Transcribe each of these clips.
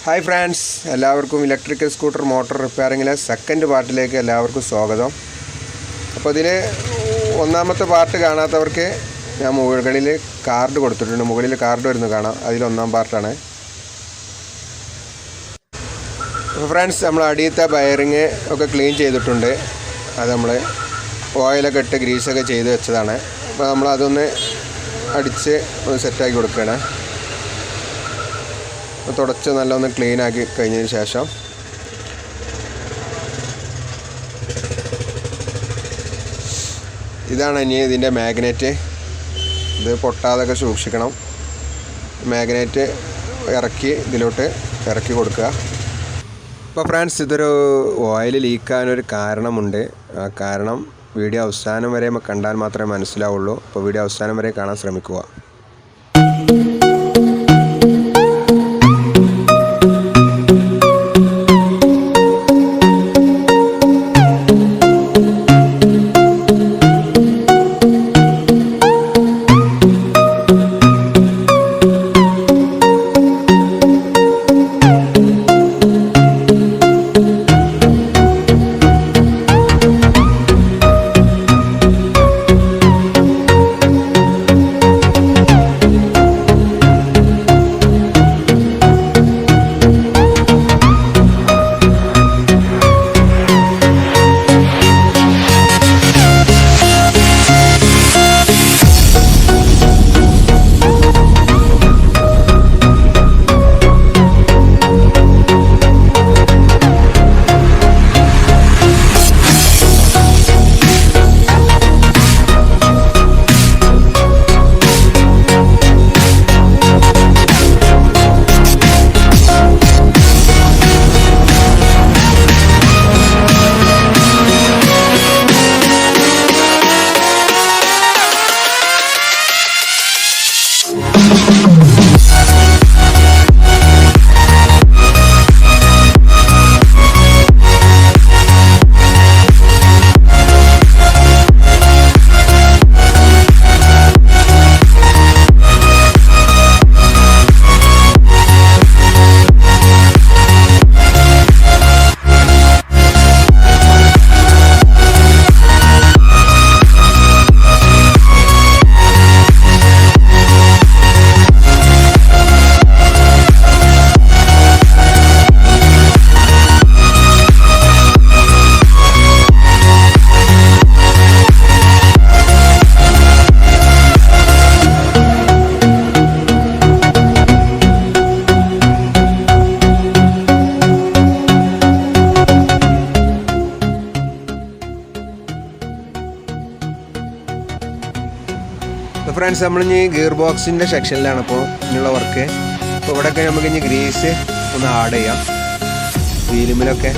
Hi friends, എല്ലാവർക്കും electrical scooter motor റിപ്പയറിങ്ങിലെ second പാർട്ടിലേക്ക് എല്ലാവർക്കും സ്വാഗതം. അപ്പോൾ ഇതിൽ ഒന്നാമത്തെ പാർട്ട് കാണാത്തവർക്ക് ഞാൻ മുകളിൽ കാർഡ് കൊടുത്തിട്ടുണ്ട്. മുകളിൽ കാർഡ് വരുന്നത് കാണാം, അതിലൊന്നാം പാർട്ടാണ്. അപ്പോൾ ഫ്രണ്ട്സ്, നമ്മൾ അടിയത്തെ ബയറിങ് ഒക്കെ ക്ലീൻ ചെയ്തിട്ടുണ്ട്. അത് നമ്മൾ ഓയിലൊക്കെ ഇട്ട് ഗ്രീസൊക്കെ ചെയ്ത് വെച്ചതാണ്. അപ്പോൾ നമ്മളതൊന്ന് അടിച്ച് ഒന്ന് സെറ്റാക്കി കൊടുക്കുകയാണ്. തുടച്ച് നല്ലൊന്ന് ക്ലീൻ ആക്കി കഴിഞ്ഞതിന് ശേഷം ഇതാണ് ഇനി ഇതിൻ്റെ മാഗ്നറ്റ്. ഇത് പൊട്ടാതൊക്കെ സൂക്ഷിക്കണം. മാഗ്നറ്റ് ഇതിലോട്ട് ഇറക്കി കൊടുക്കുക. ഇപ്പോൾ ഫ്രണ്ട്സ്, ഇതൊരു ഓയിൽ ലീക്കാനൊരു കാരണമുണ്ട്. ആ കാരണം വീഡിയോ അവസാനം വരെ കണ്ടാൽ മാത്രമേ മനസ്സിലാവുള്ളൂ. അപ്പോൾ വീഡിയോ അവസാനം വരെ കാണാൻ ശ്രമിക്കുക. ഫ്രണ്ട്സ്, നമ്മളിനി ഗിയർ ബോക്സിൻ്റെ സെക്ഷനിലാണ് ഇപ്പോൾ ഇനിയുള്ള വർക്ക്. അപ്പോൾ ഇവിടെയൊക്കെ നമുക്ക് ഇനി ഗ്രീസ് ഒന്ന് ആഡ് ചെയ്യാം വീലുമിലൊക്കെ.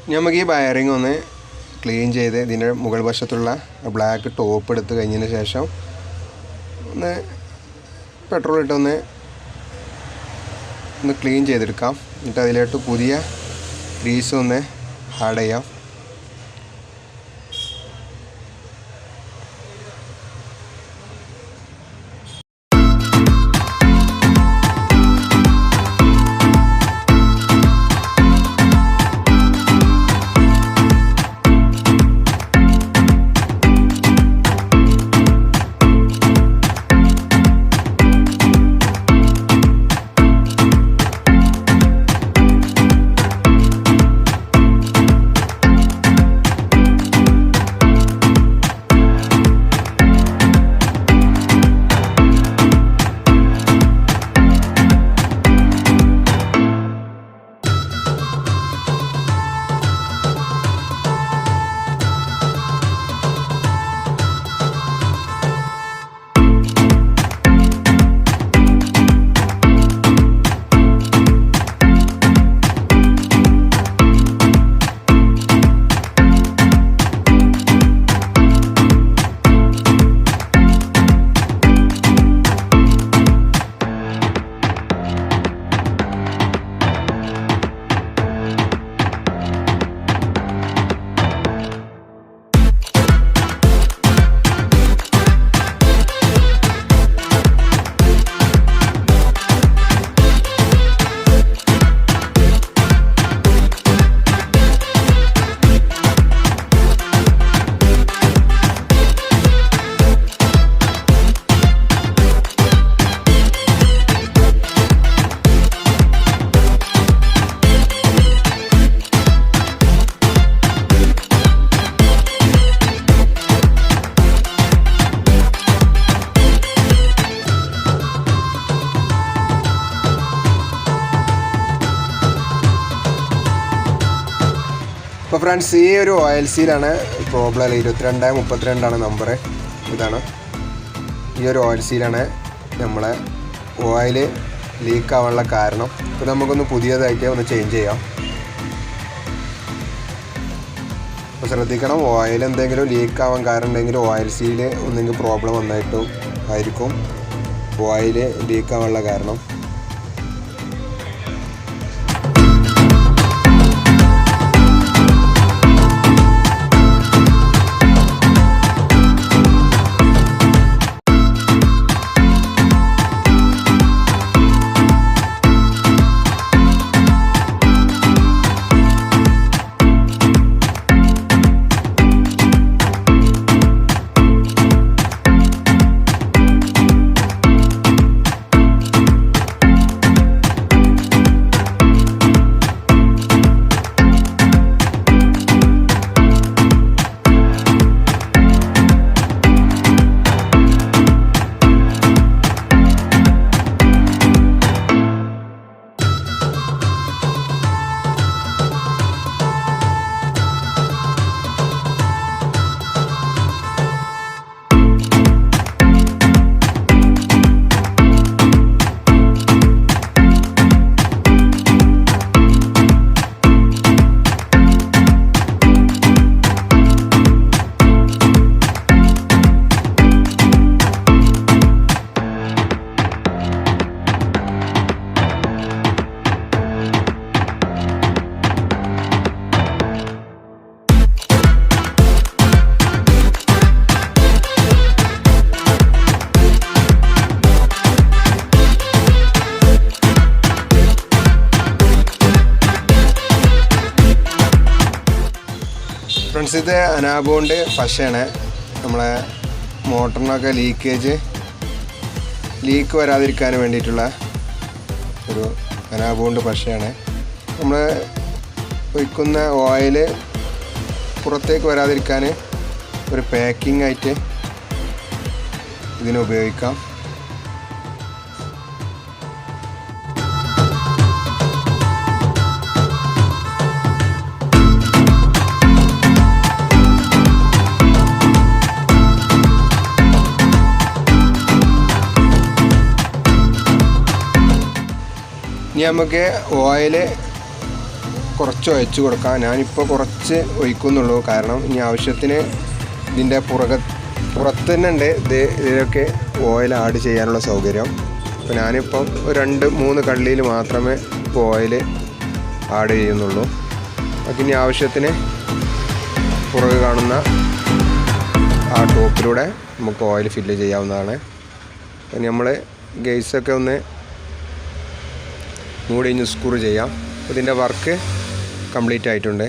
ഇനി നമുക്ക് ഈ വയറിംഗ് ഒന്ന് ക്ലീൻ ചെയ്ത് ഇതിൻ്റെ മുകൾ വശത്തുള്ള ബ്ലാക്ക് ടോപ്പ് എടുത്ത് കഴിഞ്ഞതിന് ശേഷം ഒന്ന് പെട്രോൾ ഇട്ടൊന്ന് ക്ലീൻ ചെയ്തെടുക്കാം. എന്നിട്ട് അതിലോട്ട് പുതിയ ഗ്രീസ് ഒന്ന് ആഡ് ചെയ്യാം. അപ്പോൾ ഫ്രണ്ട്സ്, ഈ ഒരു ഓയിൽ സീലാണ് പ്രോബ്ലം. 2232 നമ്പർ. ഇതാണ് ഈ ഒരു ഓയിൽ സീലാണ് നമ്മളെ ഓയിൽ ലീക്ക് ആവാനുള്ള കാരണം. അപ്പോൾ നമുക്കൊന്ന് പുതിയതായിട്ട് ഒന്ന് ചേഞ്ച് ചെയ്യാം. അപ്പോൾ ശ്രദ്ധിക്കണം, ഓയിൽ എന്തെങ്കിലും ലീക്ക് ആവാൻ കാരണം ഉണ്ടെങ്കിൽ ഓയിൽ സീൽ ഒന്നെങ്കിൽ പ്രോബ്ലം വന്നായിട്ടും ആയിരിക്കും ഓയിൽ ലീക്ക് ആവാനുള്ള കാരണം. ഫ്രണ്ട്സ്, ഇത് അനാബോണ്ട് പശയാണ്. നമ്മളെ മോട്ടറിനൊക്കെ ലീക്ക് വരാതിരിക്കാൻ വേണ്ടിയിട്ടുള്ള ഒരു അനാബോണ്ട് പശയാണ്. നമ്മൾ ഒഴിക്കുന്ന ഓയിൽ പുറത്തേക്ക് വരാതിരിക്കാൻ ഒരു പാക്കിംഗ് ആയിട്ട് ഇതിന് ഉപയോഗിക്കാം. ഇനി നമുക്ക് ഓയിൽ കുറച്ച് ഒഴിച്ച് കൊടുക്കാം. ഞാനിപ്പോൾ കുറച്ച് ഒഴിക്കുന്നുള്ളൂ, കാരണം ഇനി ആവശ്യത്തിന് ഇതിൻ്റെ പുറത്ത് തന്നെ ഉണ്ട് ഇതിലൊക്കെ ഓയിൽ ആഡ് ചെയ്യാനുള്ള സൗകര്യം. അപ്പോൾ ഞാനിപ്പം 2-3 കള്ളിയിൽ മാത്രമേ ഇപ്പോൾ ഓയിൽ ആഡ് ചെയ്യുന്നുള്ളൂ. അപ്പം ഇനി ആവശ്യത്തിന് പുറകെ കാണുന്ന ആ ടോപ്പിലൂടെ നമുക്ക് ഓയിൽ ഫില്ല് ചെയ്യാവുന്നതാണ്. അപ്പം നമ്മൾ ഗേസൊക്കെ ഒന്ന് മൂടി സ്ക്രൂ ചെയ്യാം. ഇതിൻ്റെ വർക്ക് കംപ്ലീറ്റ് ആയിട്ടുണ്ട്.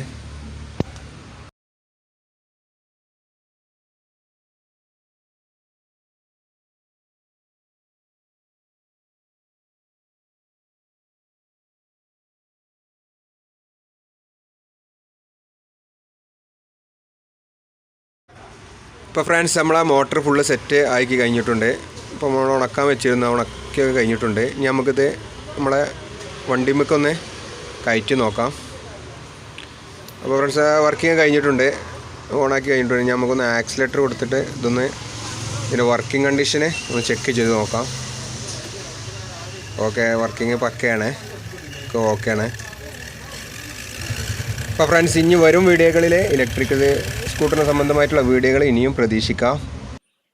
ഇപ്പോൾ ഫ്രണ്ട്സ് നമ്മളെ മോട്ടർ ഫുള്ള് സെറ്റ് ആക്കി കഴിഞ്ഞിട്ടുണ്ട്. ഇപ്പോൾ നമ്മൾ ഉണക്കാൻ വെച്ചിരുന്ന ഉണക്കിയൊക്കെ കഴിഞ്ഞിട്ടുണ്ട്. ഇനി നമുക്കിത് നമ്മളെ വണ്ടിമ്മക്കൊന്ന് കയറ്റി നോക്കാം. അപ്പോൾ ഫ്രണ്ട്സ് വർക്കിംഗ് കഴിഞ്ഞിട്ടുണ്ട്, ഓണാക്കി കഴിഞ്ഞിട്ടുണ്ട്. ഇനി നമുക്കൊന്ന് ആക്സിലേറ്റർ കൊടുത്തിട്ട് ഇതൊന്ന് ഇതിൻ്റെ വർക്കിംഗ് കണ്ടീഷന് ഒന്ന് ചെക്ക് ചെയ്ത് നോക്കാം. ഓക്കെ, വർക്കിംഗ് പക്കയാണ്, ഓക്കെയാണ്. അപ്പോൾ ഫ്രണ്ട്സ് ഇനി വരും വീഡിയോകളിൽ ഇലക്ട്രിക്കൽ സ്കൂട്ടറിന് സംബന്ധമായിട്ടുള്ള വീഡിയോകൾ ഇനിയും പ്രതീക്ഷിക്കാം.